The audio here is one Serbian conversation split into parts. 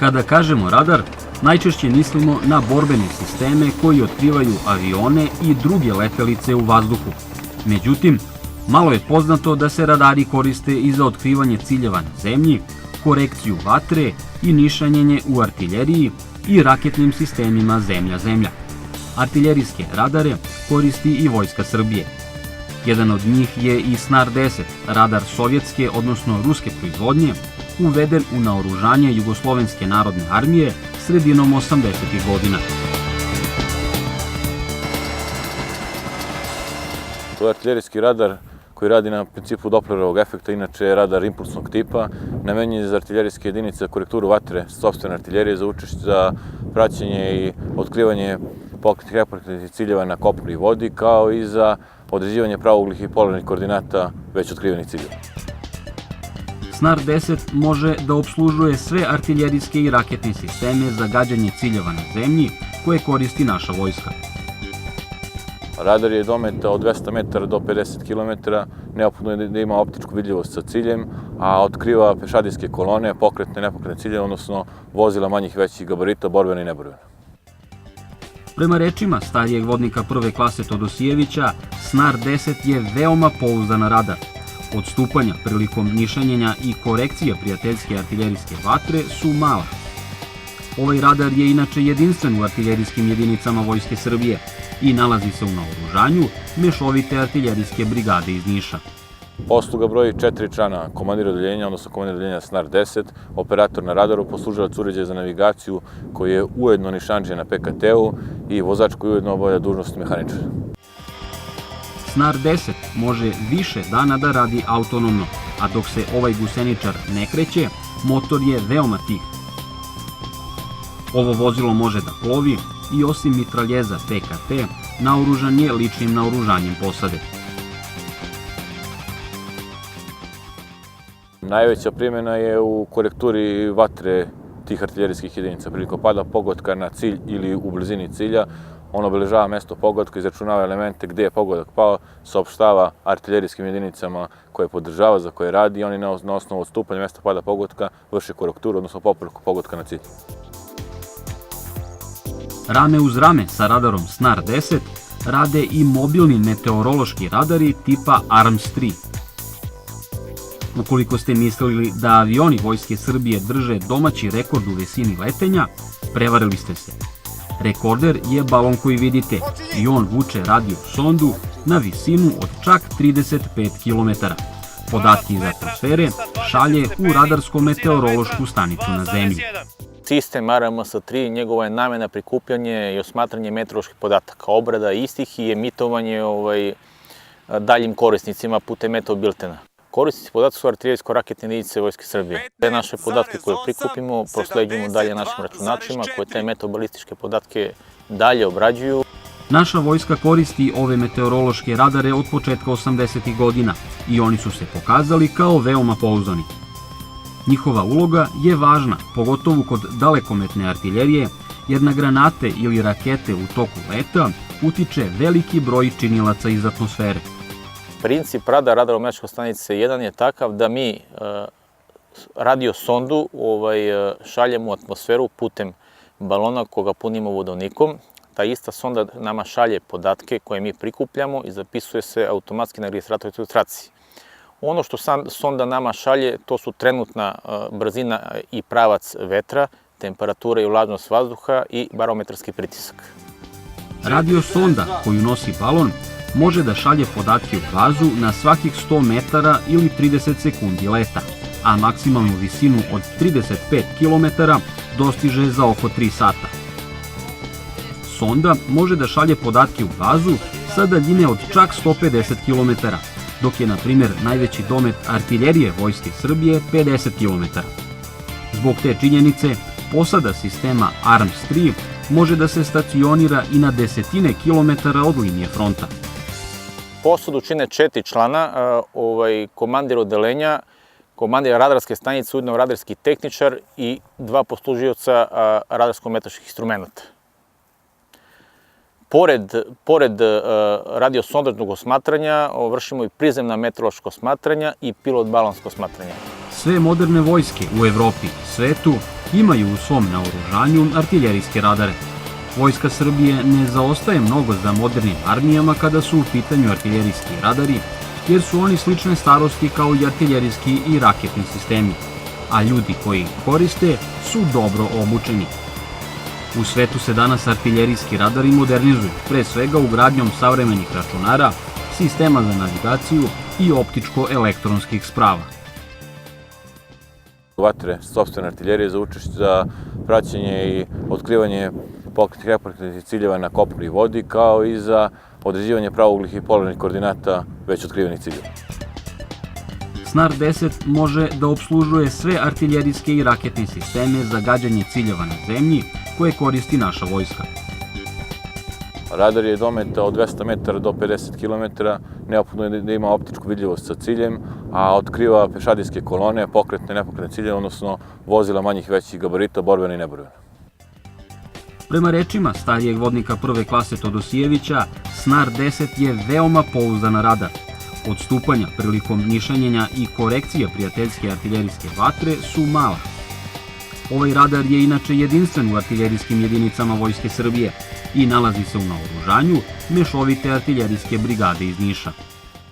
Kada kažemo radar, najčešće mislimo na borbene sisteme koji otkrivaju avione i druge letelice u vazduhu. Međutim, malo je poznato da se radari koriste i za otkrivanje ciljeva na zemlji, korekciju vatre i nišanjenje u artiljeriji i raketnim sistemima zemlja-zemlja. Artiljerijske radare koristi i Vojska Srbije. Jedan od njih je i Snar-10, radar sovjetske, odnosno ruske proizvodnje, uveden u naoružanje Jugoslovenske narodne armije sredinom 80. godina. To je artiljerijski radar koji radi na principu Dopplerovog efekta, inače je radar impulsnog tipa, namenjen je za artiljerijske jedinice za korekturu vatre sopstvene artiljerije, za učešće za praćenje i otkrivanje pokretnih i nepokretnih ciljeva na kopnu i vodi, kao i za određivanje pravouglih i polarnih koordinata već otkrivenih ciljeva. Snar-10 može da opslužuje sve artiljerijske i raketne sisteme za gađanje ciljeva na zemlji koje koristi naša vojska. Radar je dometa od 200 metara do 50 km, neophodno je da ima optičku vidljivost sa ciljem, a otkriva pešadijske kolone, pokretne i nepokretne ciljeve, odnosno vozila manjih i većih gabarita, borbene i neborbene. Prema rečima starijeg vodnika prve klase Todosijevića, Snar-10 je veoma pouzdan radar. Odstupanja prilikom nišanjenja i korekcija prijateljske artiljerijske vatre su mala. Ovaj radar je inače jedinstven u artiljerijskim jedinicama Vojske Srbije i nalazi se u naoružanju mešovite artiljerijske brigade iz Niša. Posluga broji 4 člana, komandir odeljenja, odnosno komandir odeljenja Snar-10, operator na radaru, poslužilac uređaja za navigaciju koji je ujedno nišandžija na PKT-u i vozač koji ujedno obavlja dužnost mehaničara. Snar-10 može više dana da radi autonomno, a dok se ovaj guseničar ne kreće, motor je veoma tih. Ovo vozilo može da plovi i osim mitraljeza PKT, naoružan je ličnim naoružanjem posade. Najveća primjena je u korekturi vatre tih artiljerijskih jedinica. Prilikom pada pogotka na cilj ili u blizini cilja, on obeležava mesto pogotka, izračunava elemente gde je pogodak pao, saopštava artiljerijskim jedinicama koje podržava, za koje radi i oni na osnovu odstupanja mesta pada pogotka vrše korekturu, odnosno popravku pogotka na cilj. Rame uz rame sa radarom Snar-10 rade i mobilni meteorološki radari tipa ARMS-3. Ukoliko ste mislili da avioni Vojske Srbije drže domaći rekord u visini letenja, prevarili ste se. Rekorder je balon koji vidite i on vuče radio sondu na visinu od čak 35 km. Podatke iz atmosfere šalje u radarsko-meteorološku stanicu na zemlji. Sistem ARMS-3, njegova je namena prikupljanje i osmatranje meteoroloških podataka, obrada istih i emitovanje daljim korisnicima putem meteobiltena. Korisnici podataka su artiljerijsko-raketne jedinice Vojske Srbije. Te naše podatke koje prikupimo prosleđujemo dalje našim računačima koje te meteobalističke podatke dalje obrađuju. Naša vojska koristi ove meteorološke radare od početka 80. godina i oni su se pokazali kao veoma pouzdani. Njihova uloga je važna, pogotovo kod dalekometne artiljerije, jer na granate ili rakete u toku leta utiče veliki broj činilaca iz atmosfere. Princip rada radarometričke stanice 1 je takav da mi radio sondu šaljemo u atmosferu putem balona koga punimo vodonikom. Ta ista sonda nama šalje podatke koje mi prikupljamo i zapisuje se automatski na registratoru ilustraciji. Ono što sonda nama šalje, to su trenutna brzina i pravac vetra, temperatura i vlažnost vazduha i barometarski pritisak. Radio sonda koju nosi balon može da šalje podatke u fazu na svakih 100 metara ili 30 sekundi leta, a maksimalnu visinu od 35 km dostiže za oko 3 sata. Sonda može da šalje podatke u fazu sa daljine od čak 150 km, dok je, na primjer, najveći domet artiljerije Vojske Srbije 50 km. Zbog te činjenice, posada sistema ARMS-3 može da se stacionira i na desetine kilometara od linije fronta. Posadu čine 4 člana, komandir odeljenja, komandir radarske stanice, ujedno radarski tehničar i 2 poslužioca radarsko-meteoroloških instrumenta. Pored radiosondažnog osmatranja, vršimo i prizemna meteorološka osmatranja i pilot-balonsko osmatranje. Sve moderne vojske u Evropi i svetu imaju u svom naoružanju artiljerijske radare. Vojska Srbije ne zaostaje mnogo za modernim armijama kada su u pitanju artiljerijski radari, jer su oni slične starosti kao i artiljerijski i raketni sistemi, a ljudi koji ih koriste su dobro obučeni. U svetu se danas artiljerijski radari modernizuju, pre svega ugradnjom savremenih računara, sistema za navigaciju i optičko-elektronskih sprava. Vatre sopstvene artiljerije za učešće za praćenje i otkrivanje pokretnih i nepokretnih ciljeva na kopnu i vodi, kao i za određivanje pravouglih i polarnih koordinata već otkrivenih ciljeva. Snar 10 može da opslužuje sve artiljerijske i raketne sisteme za gađanje ciljeva na zemlji koje koristi naša vojska. Radar je dometa od 200 metara do 50 km, neophodno je da ima optičku vidljivost sa ciljem, a otkriva pešadijske kolone, pokretne i nepokretne ciljeve, odnosno vozila manjih i većih gabarita, borbene i neborbene. Prema rečima starijeg vodnika prve klase Todosijevića, Snar 10 je veoma pouzdan radar. Odstupanja prilikom nišanjenja i korekcije prijateljske artiljerijske vatre su mala. Ovaj radar je inače jedinstven u artiljerijskim jedinicama Vojske Srbije i nalazi se u naoružanju mešovite artiljerijske brigade iz Niša.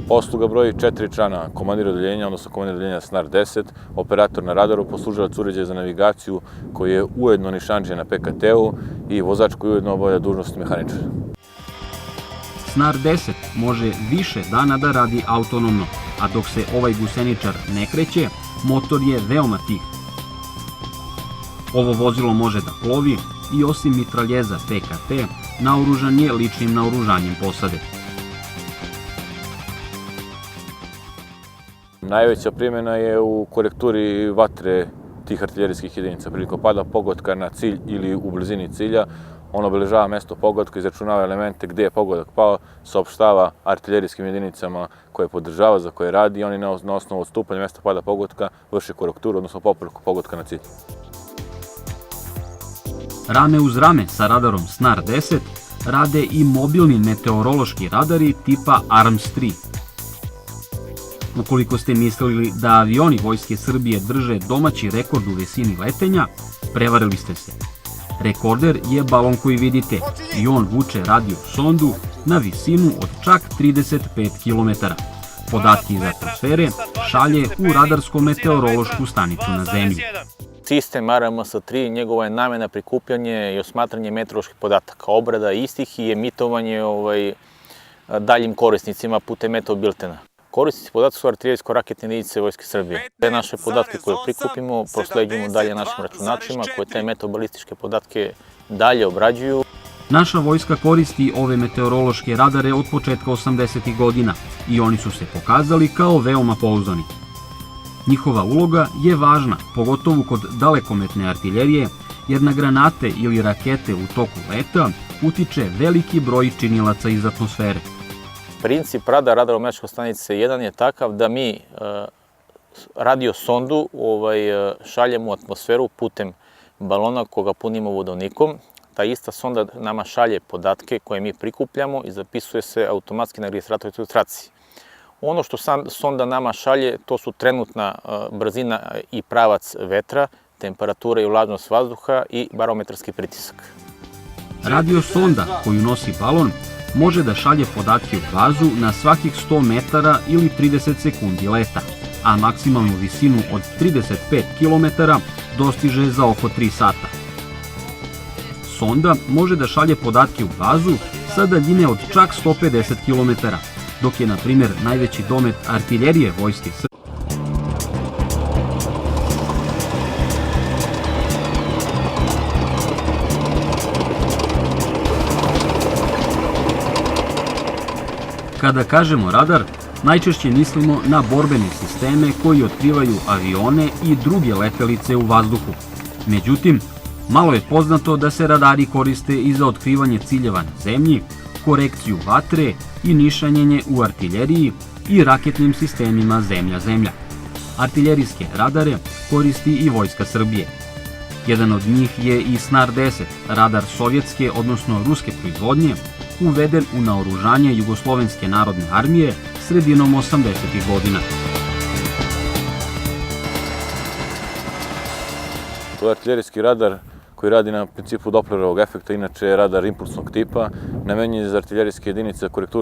Posluga broji 4 člana, komandir odeljenja, odnosno komandir odeljenja Snar 10, operator na radaru, poslužilac uređaja za navigaciju koji je ujedno nišandžija na PKT-u i vozač koji ujedno obavlja dužnost mehaničara. Snar 10 može više dana da radi autonomno, a dok se ovaj guseničar ne kreće, motor je veoma tih. Ovo vozilo može da plovi i osim mitraljeza PKT, naoružan je ličnim naoružanjem posade. Najveća primjena je u korekturi vatre tih artiljerijskih jedinica. Prilikom pada pogotka na cilj ili u blizini cilja, on obeležava mesto pogotka, izračunava elemente gde je pogodak pao, saopštava artiljerijskim jedinicama koje podržava, za koje radi i oni na osnovu odstupanja mesta pada pogotka vrše korekturu, odnosno popravku pogotka na cilj. Rame uz rame sa radarom Snar 10 rade i mobilni meteorološki radari tipa ARMS-3. Ukoliko ste mislili da avioni Vojske Srbije drže domaći rekord u visini letenja, prevarili ste se. Rekorder je balon koji vidite i on vuče radio sondu na visinu od čak 35 km. Podatke iz atmosfere šalje u radarsko-meteorološku stanicu na zemlji. Sistem ARMS-3, njegova je namena prikupljanje i osmatranje meteoroloških podataka, obrada istih i emitovanje daljim korisnicima putem meteobiltena. Korisnici podataka su artiljerijsko-raketne jedinice Vojske Srbije. Te naše podatke koje prikupimo prosleđujemo dalje našim računačima koje te meteobalističke podatke dalje obrađuju. Naša vojska koristi ove meteorološke radare od početka 80. godina i oni su se pokazali kao veoma pouzdani. Njihova uloga je važna, pogotovo kod dalekometne artiljerije, jer na granate ili rakete u toku leta utiče veliki broj činilaca iz atmosfere. Princip rada radarometričke stanice 1 je takav da mi radio sondu šaljemo u atmosferu putem balona koga punimo vodovnikom. Ta ista sonda nama šalje podatke koje mi prikupljamo i zapisuje se automatski na registratoru ilustraciji. Ono što sonda nama šalje, to su trenutna brzina i pravac vetra, temperatura i vlažnost vazduha i barometarski pritisak. Radio sonda koju nosi balon može da šalje podatke u fazu na svakih 100 metara ili 30 sekundi leta, a maksimalnu visinu od 35 km dostiže za oko 3 sata. Sonda može da šalje podatke u fazu sa daljine od čak 150 km, dok je, na primjer, najveći domet artiljerije Vojske Srbije. Kada kažemo radar, najčešće mislimo na borbene sisteme koji otkrivaju avione i druge letelice u vazduhu. Međutim, malo je poznato da se radari koriste i za otkrivanje ciljeva na zemlji, korekciju vatre i nišanjenje u artiljeriji i raketnim sistemima zemlja-zemlja. Artiljerijske radare koristi i Vojska Srbije. Jedan od njih je i Snar 10, radar sovjetske, odnosno ruske proizvodnje, uveden u naoružanje Jugoslovenske narodne armije sredinom 80. godina. To je artiljerijski radar koji radi na principu Dopplerovog efekta, inače je radar impulsnog tipa, namenjen je za artiljerijske jedinice za korekturu